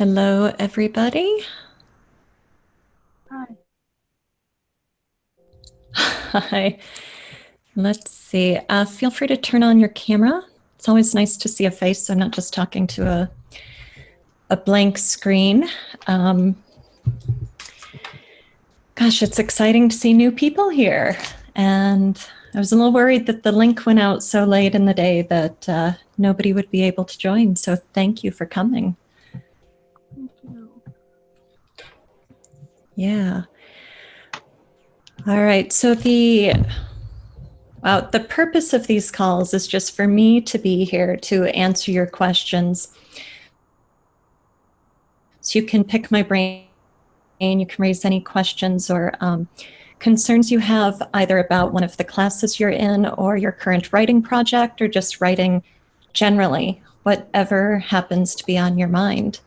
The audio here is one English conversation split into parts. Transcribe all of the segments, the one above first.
Hello, everybody. Hi. Hi. Let's see. Feel free to turn on your camera. It's always nice to see a face, so I'm not just talking to a blank screen. Um, Gosh, it's exciting to see new people here. And I was a little worried that the link went out so late in the day that nobody would be able to join. So thank you for coming. Thank you. Yeah. All right. So the purpose of these calls is just for me to be here to answer your questions. So you can pick my brain, you can raise any questions or concerns you have either about one of the classes you're in or your current writing project or just writing generally, whatever happens to be on your mind.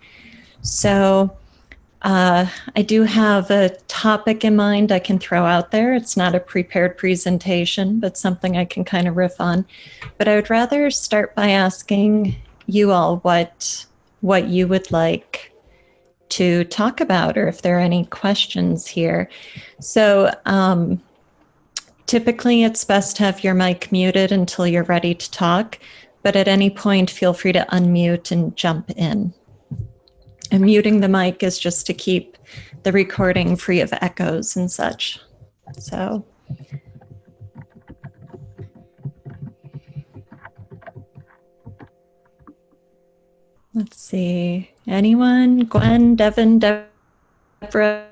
So I do have a topic in mind I can throw out there. It's not a prepared presentation, but something I can kind of riff on. But I would rather start by asking you all what you would like to talk about, or if there are any questions here. So typically it's best to have your mic muted until you're ready to talk, but at any point feel free to unmute and jump in. And muting the mic is just to keep the recording free of echoes and such. So let's see. Anyone? Gwen, Devin, Deborah,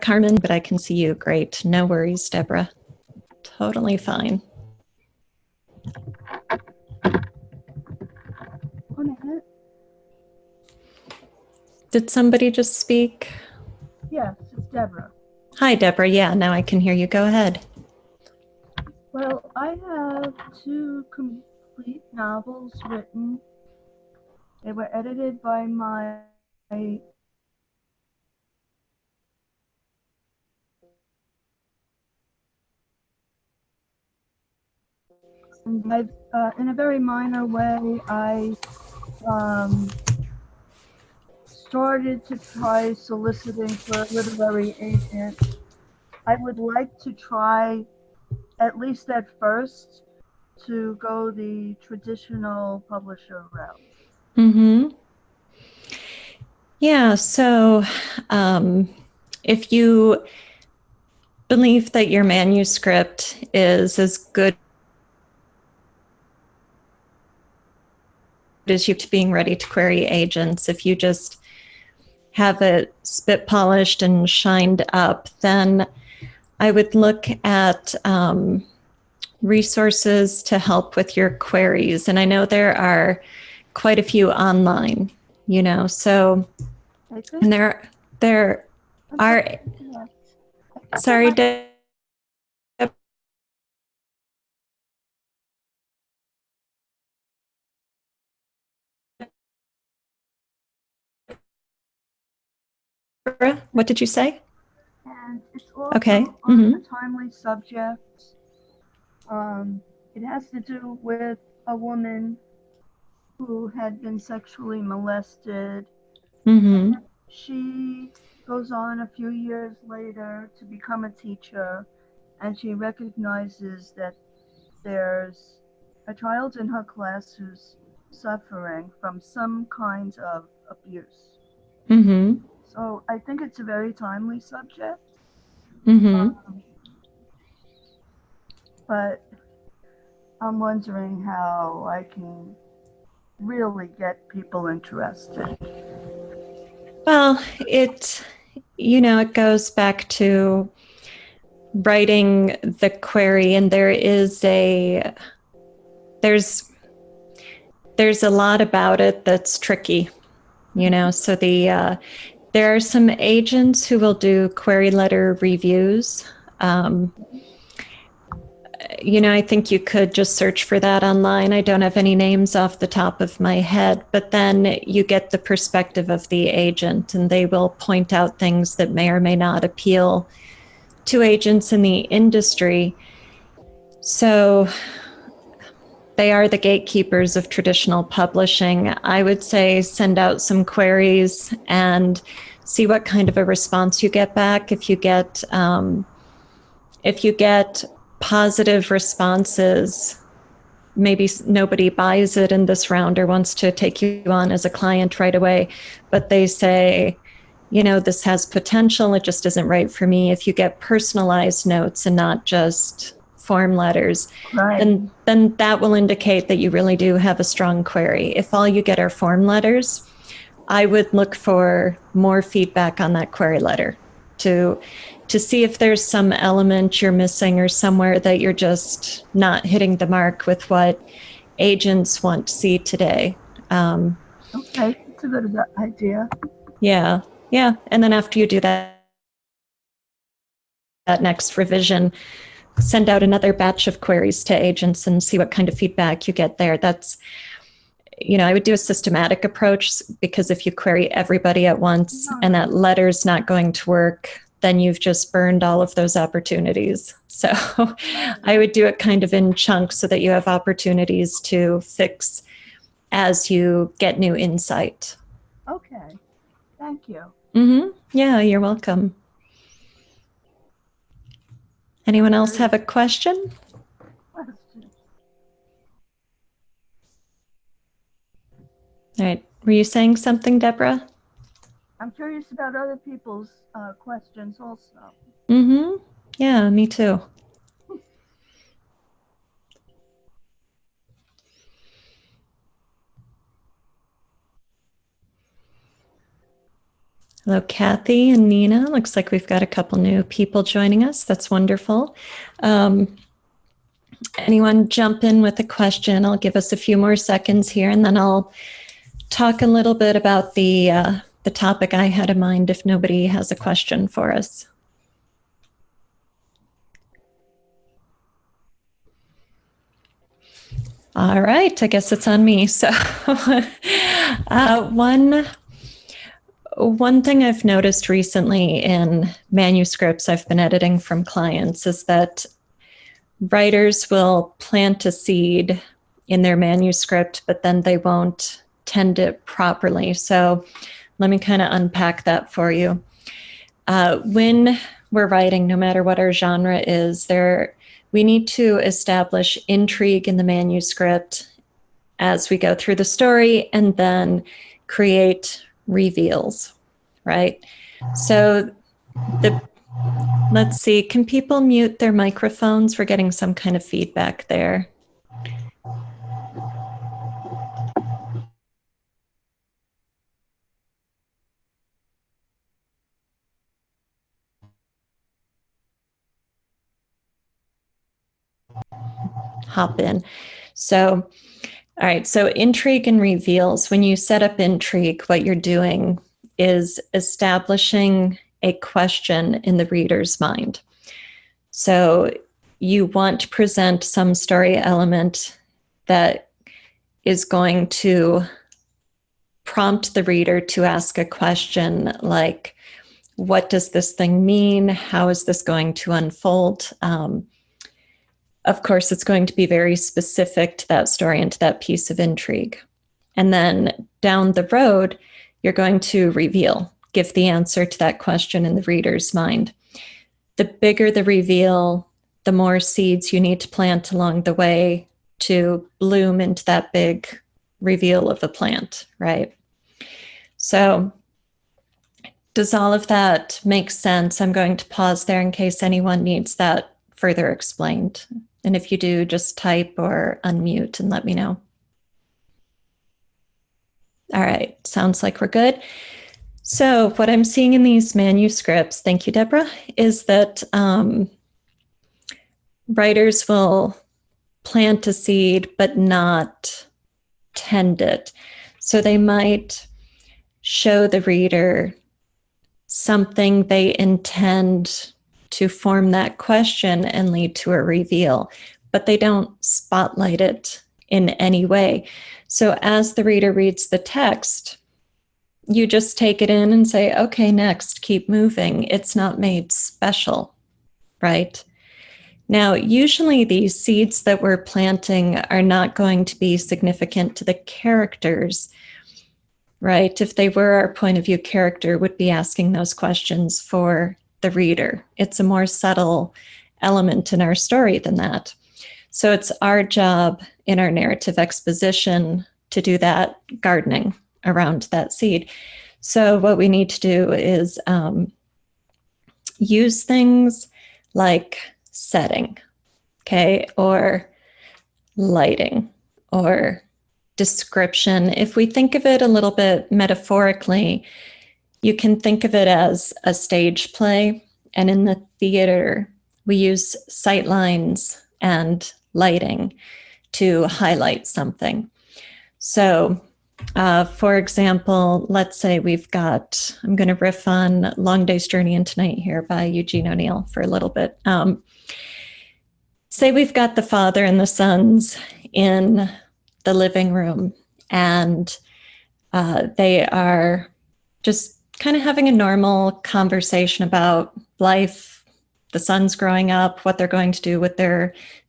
Carmen, but I can see you. Great. No worries, Deborah. Totally fine. One minute. Did somebody just speak? Yes, it's Deborah. Hi, Deborah. Yeah, now I can hear you. Go ahead. Well, I have two complete novels written. They were edited by my and I've in a very minor way I started to try soliciting for a literary agent. I would like to try, at least at first, to go the traditional publisher route. Mm-hmm. Yeah, so if you believe that your manuscript is as good as you to being ready to query agents, if you just have it spit polished and shined up, then I would look at resources to help with your queries. And I know there are quite a few online, so, I think and there I'm are, sorry. Yeah. I think there sorry, might. Deborah, what did you say? And it's Okay. also on Mm-hmm. a timely subject. It has to do with a woman who had been sexually molested. Mm-hmm. She goes on a few years later to become a teacher, and she recognizes that there's a child in her class who's suffering from some kind of abuse. Mm-hmm. So I think it's a very timely subject. Mm-hmm. Um, but I'm wondering how I can really get people interested. Well, it goes back to writing the query, and there's there's a lot about it that's tricky, so there are some agents who will do query letter reviews. um, I think you could just search for that online. I don't have any names off the top of my head, but then you get the perspective of the agent, and they will point out things that may or may not appeal to agents in the industry. So they are the gatekeepers of traditional publishing. I would say send out some queries and see what kind of a response you get back. If you get positive responses, maybe nobody buys it in this round or wants to take you on as a client right away, but they say, this has potential, it just isn't right for me. If you get personalized notes and not just form letters, Right. then that will indicate that you really do have a strong query. If all you get are form letters, I would look for more feedback on that query letter to see if there's some element you're missing or somewhere that you're just not hitting the mark with what agents want to see today. Okay, that's a good idea. Yeah. And then after you do that next revision, send out another batch of queries to agents and see what kind of feedback you get there. That's, I would do a systematic approach, because if you query everybody at once and that letter's not going to work, then you've just burned all of those opportunities. So I would do it kind of in chunks so that you have opportunities to fix as you get new insight. Okay, thank you. Yeah, you're welcome. Anyone else have a question? All right. Were you saying something, Deborah? I'm curious about other people's questions also. Yeah, me too. Hello, Kathy and Nina. Looks like we've got a couple new people joining us. That's wonderful. Anyone jump in with a question? I'll give us a few more seconds here, and then I'll talk a little bit about the topic I had in mind if nobody has a question for us. All right, I guess it's on me. So one thing I've noticed recently in manuscripts I've been editing from clients is that writers will plant a seed in their manuscript, but then they won't tend it properly. So let me kind of unpack that for you. When we're writing, no matter what our genre is, we need to establish intrigue in the manuscript as we go through the story, and then create reveals, right? So let's see, can people mute their microphones? We're getting some kind of feedback there. Hop in. So, all right, so intrigue and reveals. When you set up intrigue, what you're doing is establishing a question in the reader's mind. So you want to present some story element that is going to prompt the reader to ask a question like, what does this thing mean? How is this going to unfold? Of course, it's going to be very specific to that story and to that piece of intrigue. And then down the road, you're going to reveal, give the answer to that question in the reader's mind. The bigger the reveal, the more seeds you need to plant along the way to bloom into that big reveal of a plant, right? So does all of that make sense? I'm going to pause there in case anyone needs that further explained. And if you do, just type or unmute and let me know. All right, sounds like we're good. So what I'm seeing in these manuscripts, thank you, Deborah, is that writers will plant a seed but not tend it. So they might show the reader something they intend to form that question and lead to a reveal, but they don't spotlight it in any way. So as the reader reads the text, you just take it in and say, okay, next, keep moving. It's not made special, right? Now, usually these seeds that we're planting are not going to be significant to the characters, right? If they were our point of view character, would be asking those questions for the reader. It's a more subtle element in our story than that. So it's our job in our narrative exposition to do that gardening around that seed. So what we need to do is use things like setting, okay, or lighting, or description. If we think of it a little bit metaphorically, you can think of it as a stage play. And in the theater, we use sight lines and lighting to highlight something. So, for example, let's say we've got, I'm going to riff on Long Day's Journey into Night here by Eugene O'Neill for a little bit. Say we've got the father and the sons in the living room, and they are just kind of having a normal conversation about life, the son's growing up, what they're going to do with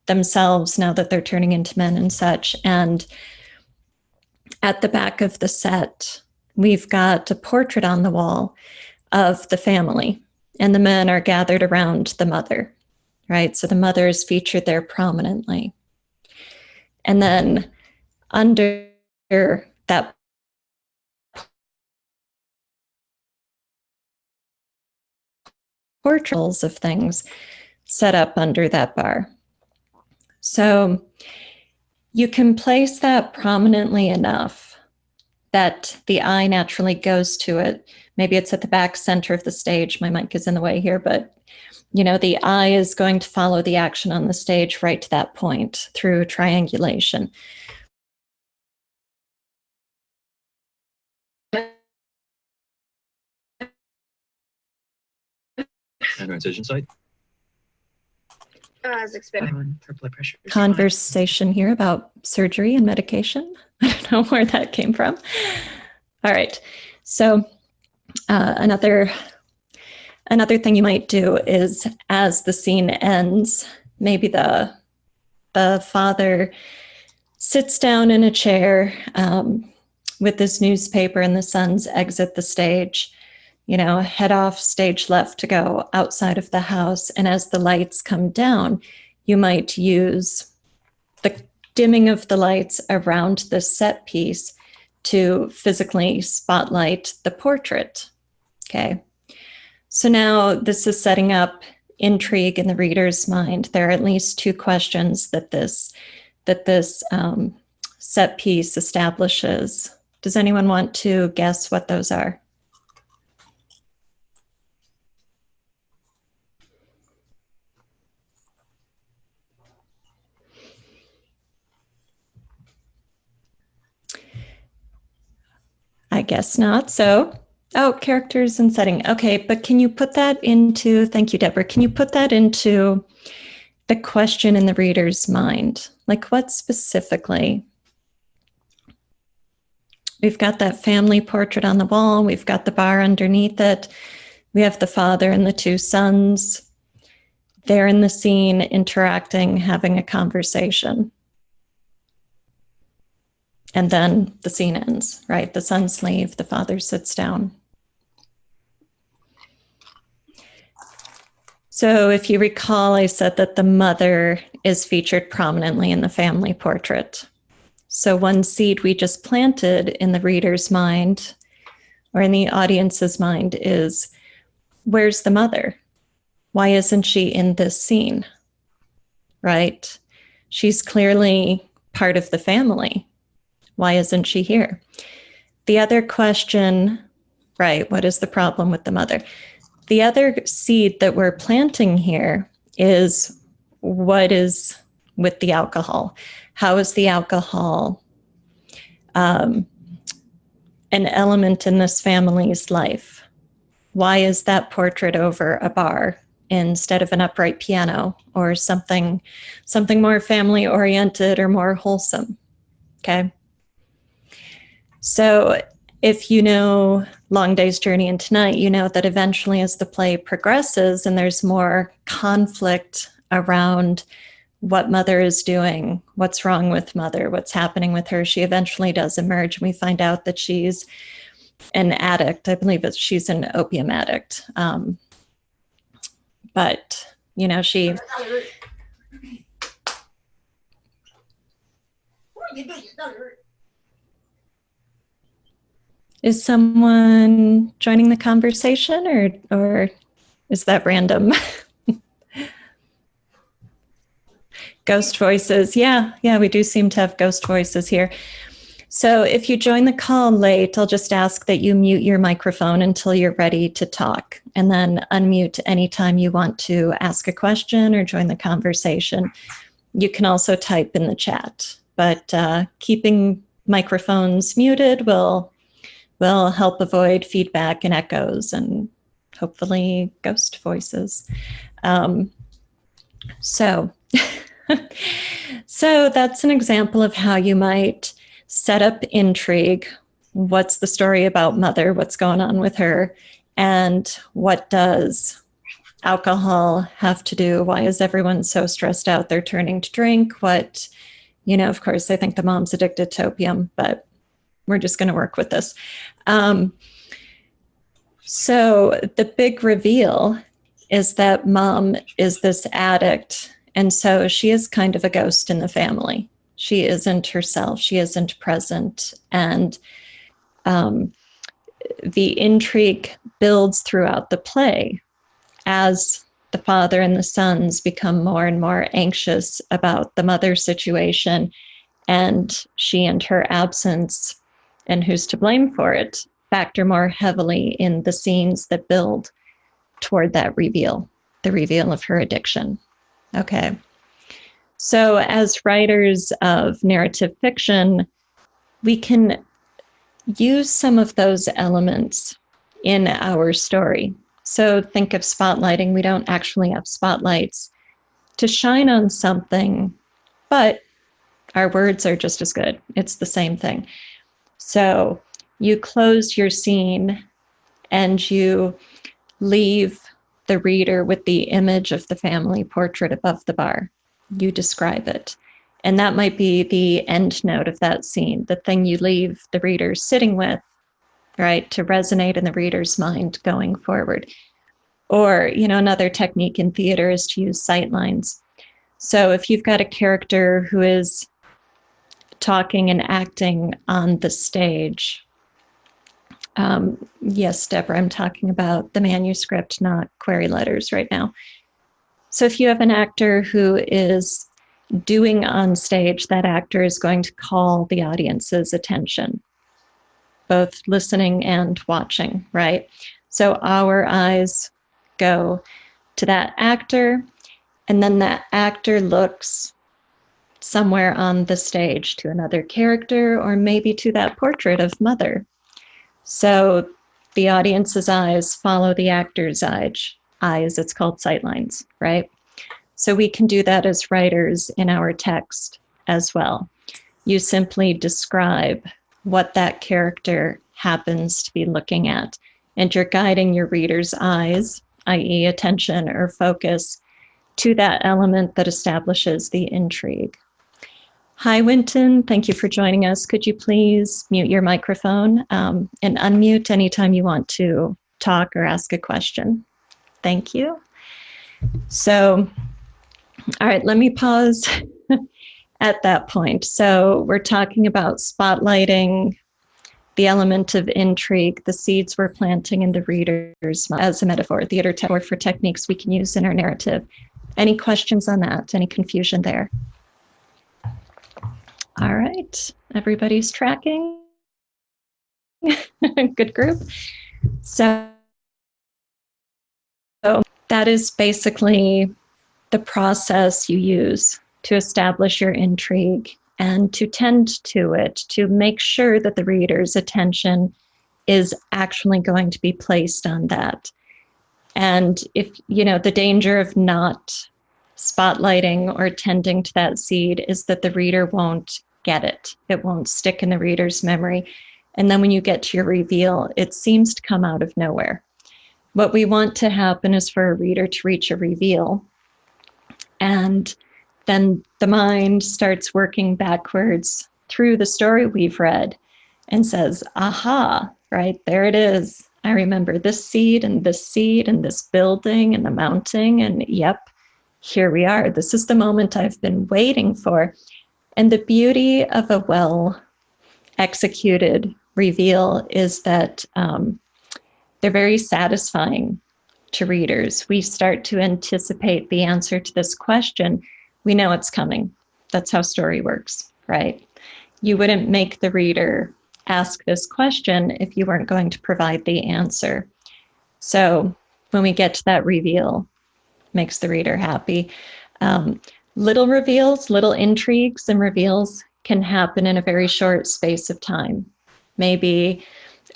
themselves now that they're turning into men and such. And at the back of the set, we've got a portrait on the wall of the family, and the men are gathered around the mother, right? So the mother is featured there prominently. And then under that portraits of things set up under that bar. So you can place that prominently enough that the eye naturally goes to it. Maybe it's at the back center of the stage. My mic is in the way here, but the eye is going to follow the action on the stage right to that point through triangulation. And incision site? As expected. Her blood pressure. Conversation here about surgery and medication. I don't know where that came from. All right. So another thing you might do is, as the scene ends, maybe the father sits down in a chair with this newspaper, and the sons exit the stage, head off stage left to go outside of the house. And as the lights come down, you might use the dimming of the lights around the set piece to physically spotlight the portrait. Okay. So now this is setting up intrigue in the reader's mind. There are at least two questions that this set piece establishes. Does anyone want to guess what those are? I guess not. So, characters and setting. Okay, but can you put that into, thank you, Deborah, can you put that into the question in the reader's mind? Like, what specifically? We've got that family portrait on the wall. We've got the bar underneath it. We have the father and the two sons. They're in the scene, interacting, having a conversation. And then the scene ends, right? The sons leave, the father sits down. So if you recall, I said that the mother is featured prominently in the family portrait. So one seed we just planted in the reader's mind or in the audience's mind is, where's the mother? Why isn't she in this scene, right? She's clearly part of the family. Why isn't she here? The other question, right, what is the problem with the mother? The other seed that we're planting here is, what is with the alcohol? How is the alcohol an element in this family's life? Why is that portrait over a bar instead of an upright piano or something more family oriented or more wholesome? Okay. So if you know Long Day's Journey into Night, you know that eventually as the play progresses and there's more conflict around what Mother is doing, what's wrong with Mother, what's happening with her. She eventually does emerge, and we find out that she's an addict. I believe she's an opium addict. But, you know, she... Is someone joining the conversation, or is that random? Ghost voices. Yeah, we do seem to have ghost voices here. So if you join the call late, I'll just ask that you mute your microphone until you're ready to talk, and then unmute anytime you want to ask a question or join the conversation. You can also type in the chat, but keeping microphones muted will help avoid feedback and echoes and hopefully ghost voices. So that's an example of how you might set up intrigue. What's the story about Mother? What's going on with her? And what does alcohol have to do? Why is everyone so stressed out? They're turning to drink. What, you know, of course, I think the mom's addicted to opium, but we're just going to work with this. So the big reveal is that Mom is this addict. And so she is kind of a ghost in the family. She isn't herself. She isn't present. And the intrigue builds throughout the play as the father and the sons become more and more anxious about the mother's situation, and she and her absence, and who's to blame for it, factor more heavily in the scenes that build toward that reveal, the reveal of her addiction. Okay. So as writers of narrative fiction, we can use some of those elements in our story. So think of spotlighting. We don't actually have spotlights to shine on something, but our words are just as good. It's the same thing. So you close your scene and you leave the reader with the image of the family portrait above the bar. You describe it. And that might be the end note of that scene, the thing you leave the reader sitting with, right, to resonate in the reader's mind going forward. Or, you know, another technique in theater is to use sightlines. So if you've got a character who is talking and acting on the stage, yes, Deborah, I'm talking about the manuscript, not query letters right now. So if you have an actor who is doing on stage, that actor is going to call the audience's attention, both listening and watching, right? So our eyes go to that actor, and then that actor looks somewhere on the stage to another character, or maybe to that portrait of Mother. So the audience's eyes follow the actor's eyes. It's called sightlines, right? So we can do that as writers in our text as well. You simply describe what that character happens to be looking at, and you're guiding your reader's eyes, i.e. attention or focus, to that element that establishes the intrigue. Hi, Winton. Thank you for joining us. Could you please mute your microphone and unmute anytime you want to talk or ask a question? Thank you. So, all right, let me pause at that point. So we're talking about spotlighting the element of intrigue, the seeds we're planting in the reader's mind as a metaphor, theater metaphor for techniques we can use in our narrative. Any questions on that? Any confusion there? All right, everybody's tracking. Good group. So that is basically the process you use to establish your intrigue and to tend to it, to make sure that the reader's attention is actually going to be placed on that. And if, you know, the danger of not spotlighting or tending to that seed is that the reader won't get it. It won't stick in the reader's memory. And then when you get to your reveal, it seems to come out of nowhere. What we want to happen is for a reader to reach a reveal And then the mind starts working backwards through the story we've read and says, aha, right, there it is. I remember this seed and this building and the mounting. And yep, here we are. This is the moment I've been waiting for. And the beauty of a well executed reveal is that they're very satisfying to readers. We start to anticipate the answer to this question. We know it's coming. That's how story works, right? You wouldn't make the reader ask this question if you weren't going to provide the answer. So when we get to that reveal, makes the reader happy. Little reveals, little intrigues and reveals can happen in a very short space of time. Maybe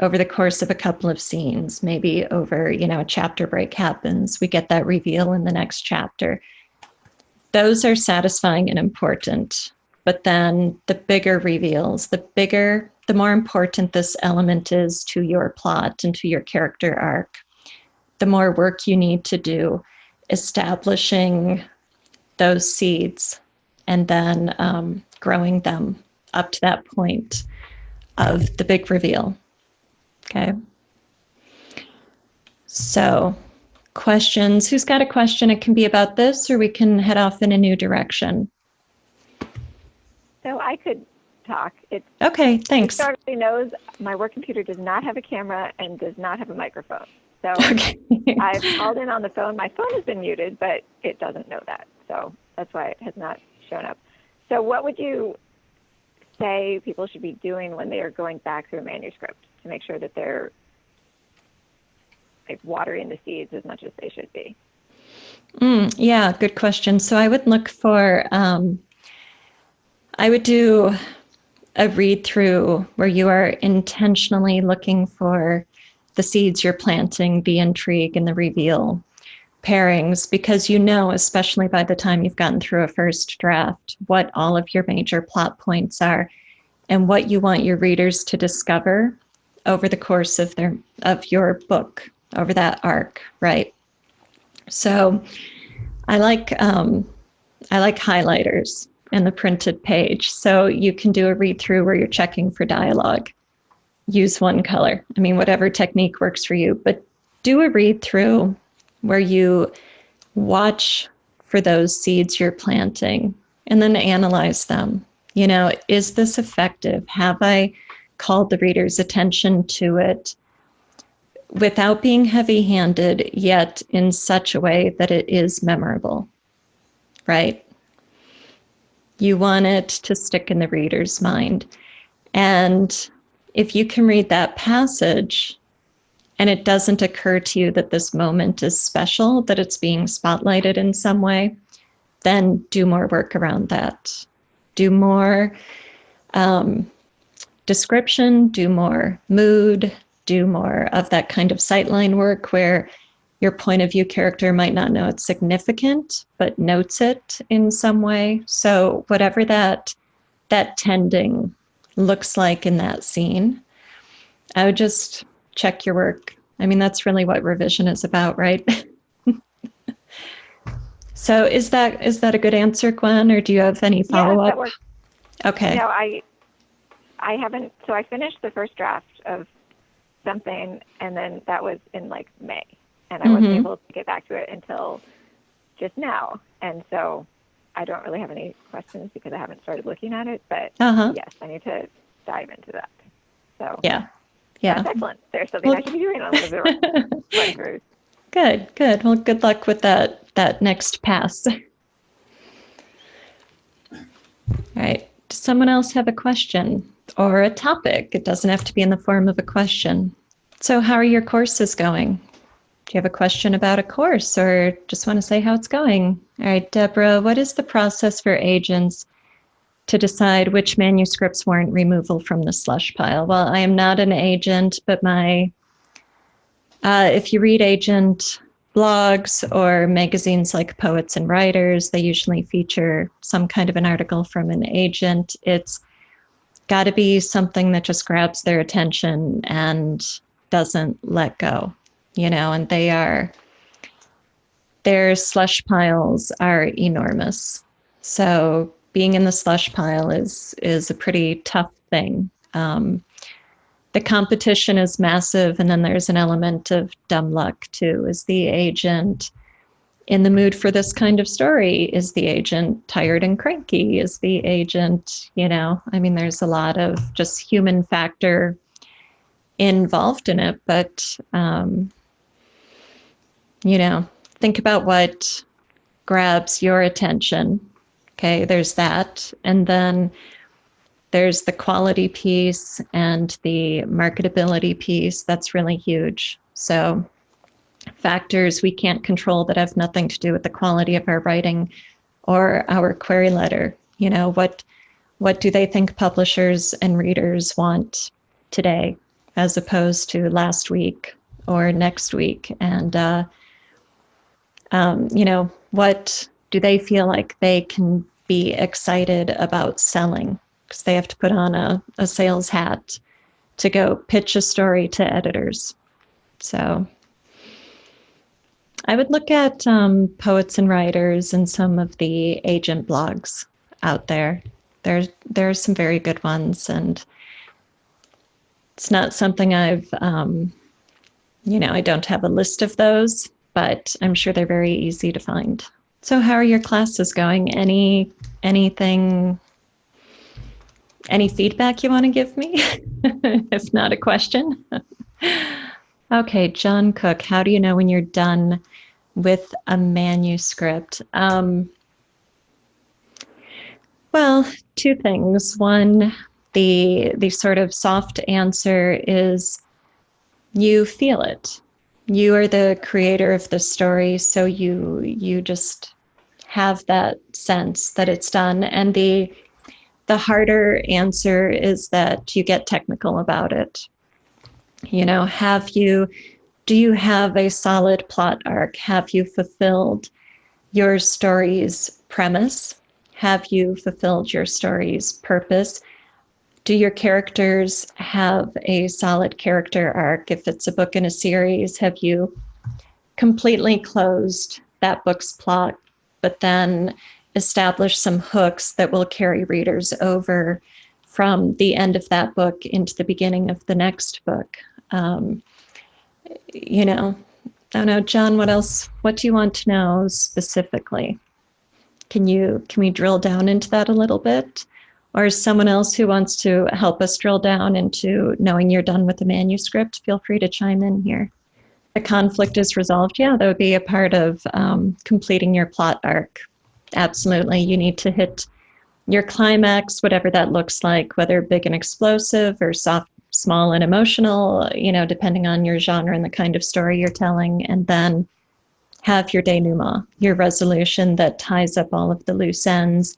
over the course of a couple of scenes, maybe over, a chapter break happens. We get that reveal in the next chapter. Those are satisfying and important. But then the bigger reveals, the more important this element is to your plot and to your character arc, the more work you need to do establishing those seeds and then growing them up to that point of the big reveal. Okay. So questions, who's got a question? It can be about this, or we can head off in a new direction. So I could talk. Okay, thanks. Everybody knows my work computer does not have a camera and does not have a microphone. So Okay. I've called in on the phone. My phone has been muted, but it doesn't know that. So that's why it has not shown up. So what would you say people should be doing when they are going back through a manuscript to make sure that they're like watering the seeds as much as they should be? Yeah, good question. So I would look for, I would do a read through where you are intentionally looking for the seeds you're planting, the intrigue and the reveal pairings, because especially by the time you've gotten through a first draft, what all of your major plot points are and what you want your readers to discover over the course of your book, over that arc, right? So I like highlighters and the printed page. So you can do a read through where you're checking for dialogue. Use one color. I mean, whatever technique works for you, but do a read through where you watch for those seeds you're planting and then analyze them. Is this effective? Have I called the reader's attention to it without being heavy-handed, yet in such a way that it is memorable, right? You want it to stick in the reader's mind. And if you can read that passage and it doesn't occur to you that this moment is special, that it's being spotlighted in some way, then do more work around that. Do more description, do more mood, do more of that kind of sightline work where your point of view character might not know it's significant, but notes it in some way. So whatever that tending looks like in that scene, I would just check your work. I mean, that's really what revision is about, right? So is that a good answer, Gwen, or do you have any follow-up? Yeah, that works. Okay. No, I haven't. So I finished the first draft of something, and then that was in like May, and I wasn't able to get back to it until just now. And so I don't really have any questions because I haven't started looking at it, but yes, I need to dive into that. So yeah. That's excellent. There's something I should be doing on the run-through. Good. Well, good luck with that next pass. All right. Does someone else have a question or a topic? It doesn't have to be in the form of a question. So how are your courses going? Do you have a question about a course or just want to say how it's going? All right, Deborah, what is the process for agents to decide which manuscripts warrant removal from the slush pile? Well, I am not an agent, but if you read agent blogs or magazines like Poets and Writers, they usually feature some kind of an article from an agent. It's got to be something that just grabs their attention and doesn't let go, and their slush piles are enormous. So being in the slush pile is a pretty tough thing. The competition is massive, and then there's an element of dumb luck too. Is the agent in the mood for this kind of story? Is the agent tired and cranky? Is the agent, I mean, there's a lot of just human factor involved in it, but, think about what grabs your attention. Okay, there's that. And then there's the quality piece and the marketability piece. That's really huge. So factors we can't control that have nothing to do with the quality of our writing or our query letter. What do they think publishers and readers want today as opposed to last week or next week? And, what do they feel like they can be excited about selling? Because they have to put on a sales hat to go pitch a story to editors. So I would look at poets and writers and some of the agent blogs out there. There are some very good ones, and it's not something I've, I don't have a list of those, but I'm sure they're very easy to find. So how are your classes going? Any feedback you want to give me? If not a question. Okay, John Cook, how do you know when you're done with a manuscript? Well, two things. One, the sort of soft answer is you feel it. You are the creator of the story, so you just have that sense that it's done. And the harder answer is that you get technical about it. Do you have a solid plot arc? Have you fulfilled your story's premise? Have you fulfilled your story's purpose? Do your characters have a solid character arc? If it's a book in a series, have you completely closed that book's plot, but then established some hooks that will carry readers over from the end of that book into the beginning of the next book? I don't know, John, what do you want to know specifically? Can we drill down into that a little bit? Or is someone else who wants to help us drill down into knowing you're done with the manuscript? Feel free to chime in here. The conflict is resolved. Yeah, that would be a part of completing your plot arc. Absolutely. You need to hit your climax, whatever that looks like, whether big and explosive or soft, small and emotional, depending on your genre and the kind of story you're telling. And then have your denouement, your resolution that ties up all of the loose ends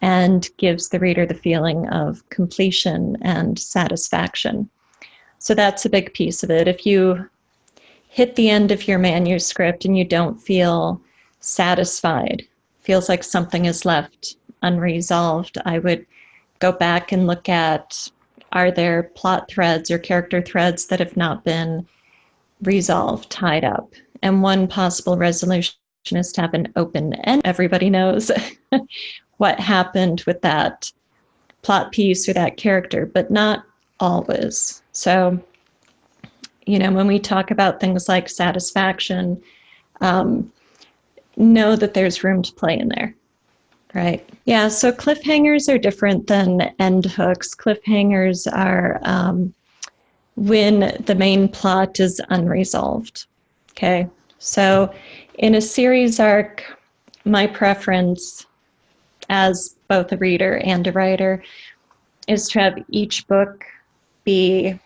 and gives the reader the feeling of completion and satisfaction. So that's a big piece of it. If you hit the end of your manuscript and you don't feel satisfied, feels like something is left unresolved, I would go back and look at, are there plot threads or character threads that have not been resolved, tied up? And one possible resolution is to have an open end. Everybody knows what happened with that plot piece or that character, but not always. So, when we talk about things like satisfaction, know that there's room to play in there, right? Yeah, so cliffhangers are different than end hooks. Cliffhangers are when the main plot is unresolved, okay? So in a series arc, my preference as both a reader and a writer is to have each book be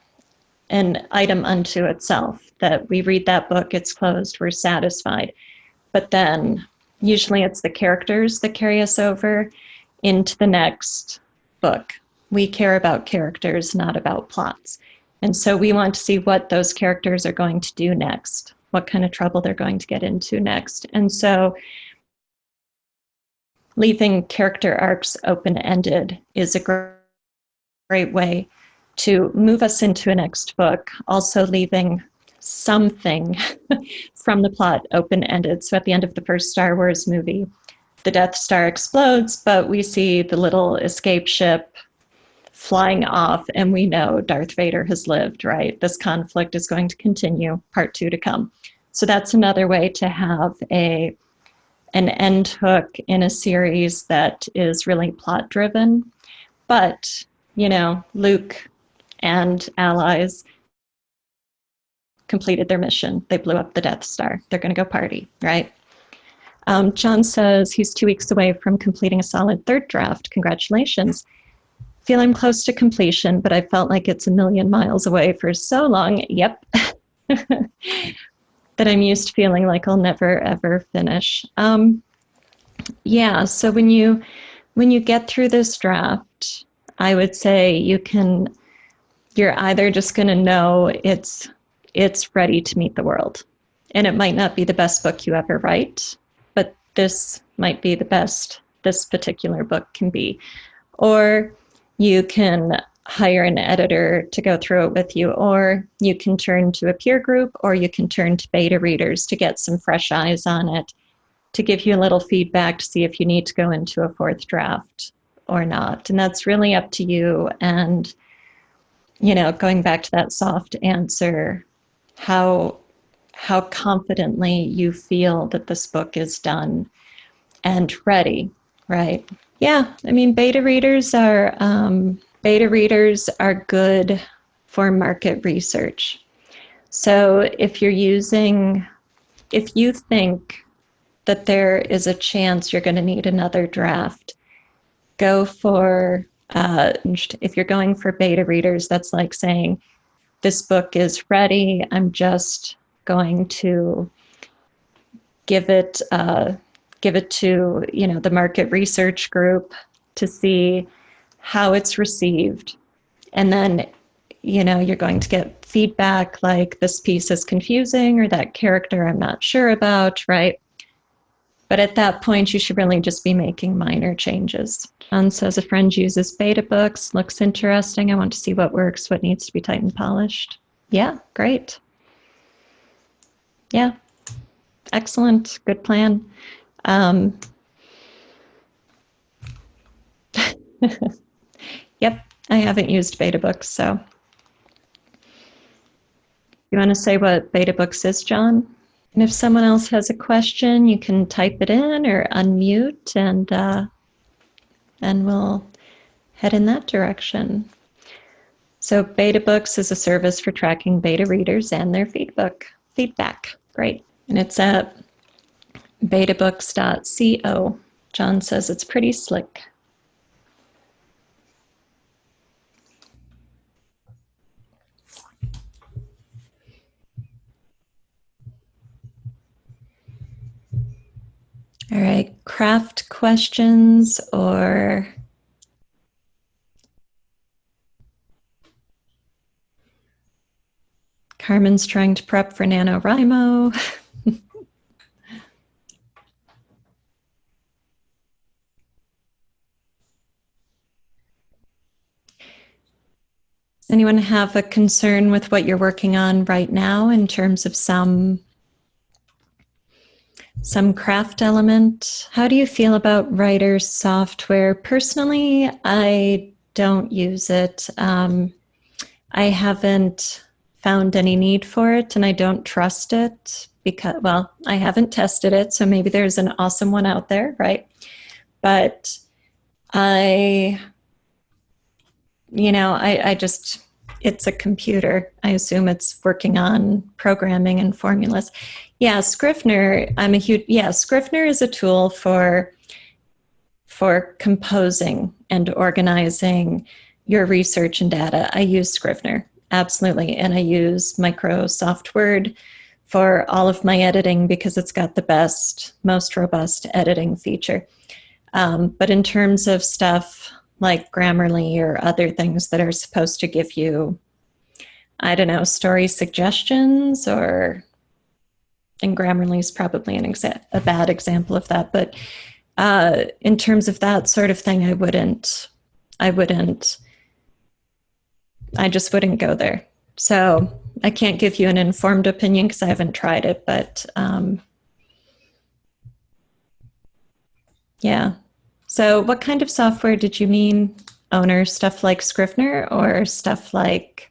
an item unto itself, that we read that book, it's closed, we're satisfied. But then usually it's the characters that carry us over into the next book. We care about characters, not about plots. And so we want to see what those characters are going to do next, what kind of trouble they're going to get into next. And so leaving character arcs open-ended is a great way to move us into a next book. Also leaving something from the plot open-ended. So at the end of the first Star Wars movie, the Death Star explodes, but we see the little escape ship flying off, and we know Darth Vader has lived, right? This conflict is going to continue, part 2 to come. So that's another way to have an end hook in a series that is really plot driven. But, you know, Luke and allies completed their mission. They blew up the Death Star. They're going to go party, right? John says he's 2 weeks away from completing a solid third draft. Congratulations. Feel I'm close to completion, but I felt like it's a million miles away for so long. Yep. That I'm used to feeling like I'll never, ever finish. Yeah, so when you get through this draft, I would say you're either just going to know it's ready to meet the world. And it might not be the best book you ever write, but this might be the best this particular book can be. Or you can hire an editor to go through it with you, or you can turn to a peer group, or you can turn to beta readers to get some fresh eyes on it, to give you a little feedback to see if you need to go into a fourth draft or not. And that's really up to you. And, you know, going back to that soft answer, how confidently you feel that this book is done and ready, right? Yeah, I mean, beta readers are good for market research. So if you think that there is a chance you're going to need another draft, go for, if you're going for beta readers, that's like saying, this book is ready, I'm just going to give it to, you know, the market research group to see how it's received. And then, you know, you're going to get feedback like, this piece is confusing, or that character I'm not sure about, right? But at that point, you should really just be making minor changes. John says a friend uses beta books, looks interesting. I want to see what works, what needs to be tightened and polished. Yeah, great. Yeah, excellent, good plan. Yep, I haven't used beta books, so. You want to say what beta books is, John? And if someone else has a question, you can type it in or unmute, and we'll head in that direction. So beta books is a service for tracking beta readers and their feedback. Great. And it's at betabooks.co. John says it's pretty slick. All right, craft questions or Carmen's trying to prep for NaNoWriMo. Anyone have a concern with what you're working on right now in terms of some craft element? How do you feel about writer software? Personally, I don't use it. I haven't found any need for it, and I don't trust it because, well, I haven't tested it, so maybe there's an awesome one out there, right? But I just, it's a computer. I assume it's working on programming and formulas. Yeah, Scrivener, Scrivener is a tool for composing and organizing your research and data. I use Scrivener, absolutely. And I use Microsoft Word for all of my editing because it's got the best, most robust editing feature. But in terms of stuff like Grammarly or other things that are supposed to give you, I don't know, story suggestions, and Grammarly is probably a bad example of that. But in terms of that sort of thing, I just wouldn't go there. So I can't give you an informed opinion because I haven't tried it, but yeah. So what kind of software did you mean, owner? Stuff like Scrivener or stuff like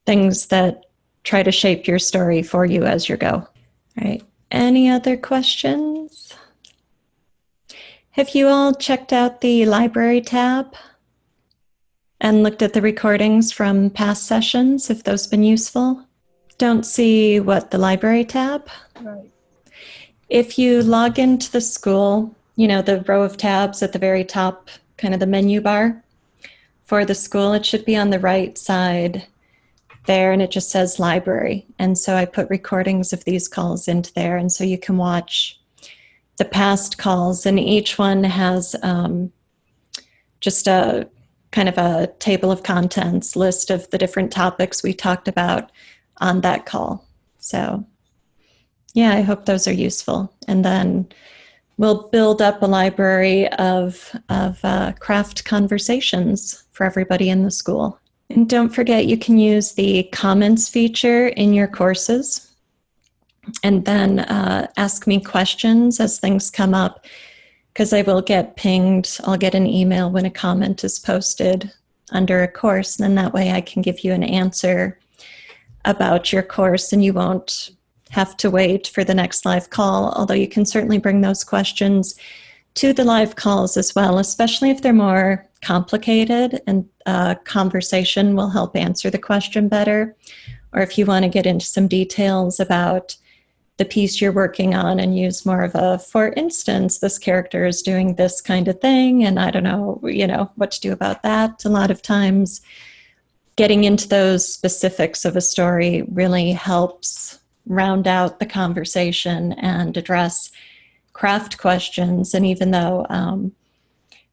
things that try to shape your story for you as you go? All right. Any other questions? Have you all checked out the library tab and looked at the recordings from past sessions, if those been useful? Don't see what, the library tab? Right. If you log into the school, you know, the row of tabs at the very top, kind of the menu bar for the school, it should be on the right side there, and it just says library. And so I put recordings of these calls into there, and so you can watch the past calls, and each one has just a kind of a table of contents list of the different topics we talked about on that call. So yeah, I hope those are useful. And then we'll build up a library of craft conversations for everybody in the school. And don't forget, you can use the comments feature in your courses and then ask me questions as things come up, because I will get pinged. I'll get an email when a comment is posted under a course, and then that way I can give you an answer about your course, and you won't have to wait for the next live call, although you can certainly bring those questions to the live calls as well, especially if they're more complicated and conversation will help answer the question better. Or if you want to get into some details about the piece you're working on and use more of a, for instance, this character is doing this kind of thing, and I don't know, you know, what to do about that. A lot of times getting into those specifics of a story really helps round out the conversation and address craft questions. And even though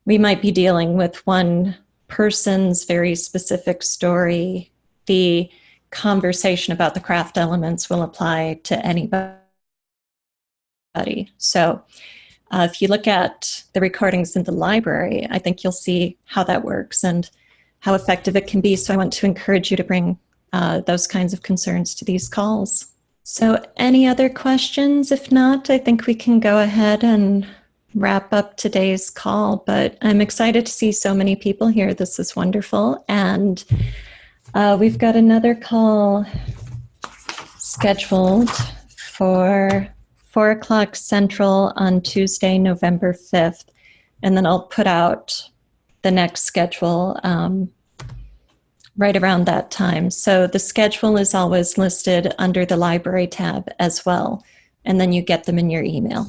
we might be dealing with one person's very specific story, the conversation about the craft elements will apply to anybody. So if you look at the recordings in the library, I think you'll see how that works and how effective it can be. So I want to encourage you to bring those kinds of concerns to these calls. So any other questions? If not, I think we can go ahead and wrap up today's call. But I'm excited to see so many people here. This is wonderful. And we've got another call scheduled for 4 o'clock Central on Tuesday, November 5th. And then I'll put out the next schedule right around that time. So the schedule is always listed under the library tab as well. And then you get them in your email.